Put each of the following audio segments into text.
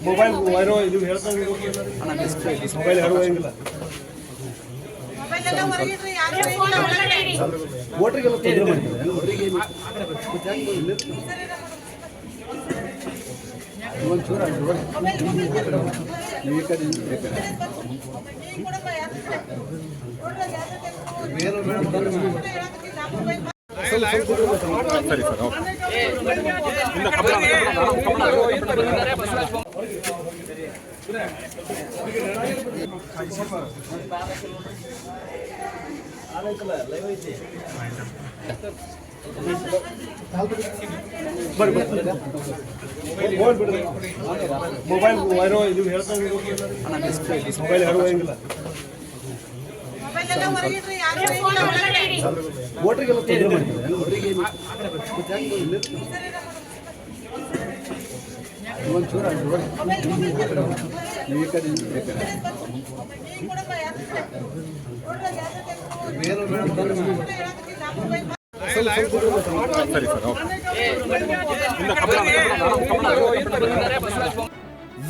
Mobile ವೈರೋ ಇದು ಹೇಳ್ತಾ mobile ಹೇಳುವಂಗಿಲ್ಲ ವೋಟ್ರಿಗೆಲ್ಲ ತೊಂದರೆ ಮಾಡ್ತಾರೆ ಒಂಚೂರು ಈ ಕಡೆ ಸರಿ ಸರ್ ಮೊಬೈಲ್ ವೈರೋ ಇದು ಹೇಳ್ತಾ ಮೊಬೈಲ್ ಹೇಳುವಂಗಿಲ್ಲ ವೋಟ್ರಿಗೆಲ್ಲ ತೊಂದರೆ ಮಾಡ್ತಾರೆ ಒಂಚೂರು ಈ ಕಡೆ ಸರಿ ಸರ್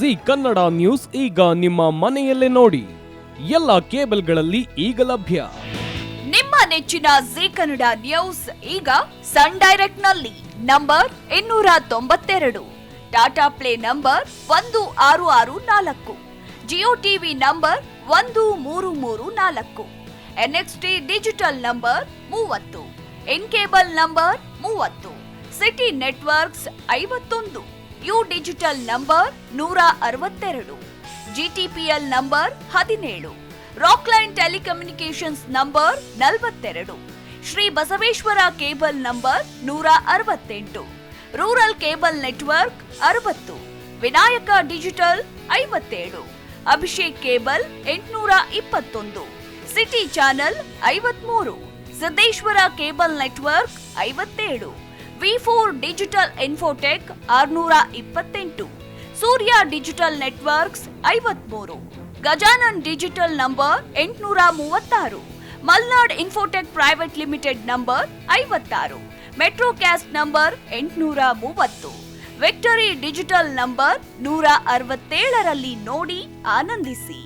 ಜಿ ಕನ್ನಡ ನ್ಯೂಸ್ ಈಗ ನಿಮ್ಮ ಮನೆಯಲ್ಲೇ ನೋಡಿ. ಎಲ್ಲ ಕೇಬಲ್ಗಳಲ್ಲಿ ಈಗ ಲಭ್ಯ. ನಿಮ್ಮ ನೆಚ್ಚಿನ ಜಿ ಕನ್ನಡ ನ್ಯೂಸ್ ಈಗ ಸನ್ ಡೈರೆಕ್ಟ್ ನಲ್ಲಿ number 292, Tata Play number 1664, Jio TV number 1334, NXT digital number 30, in cable number 30, city networks 51, U digital number 162, GTPL number 17, Rockline telecommunications number 42, Shri Basaveshwara cable number 168, rural cable network 60, Vinayaka digital 57, Abhishek cable 821, city channel 53, Siddeshwara cable network 57, ವಿ4 digital infotech 628, Surya digital networks 53, Gajanan digital number 836, Malnad infotech private limited number 56, Metrocast number 830, Victory digital number 167ರಲ್ಲಿ ನೋಡಿ ಆನಂದಿಸಿ.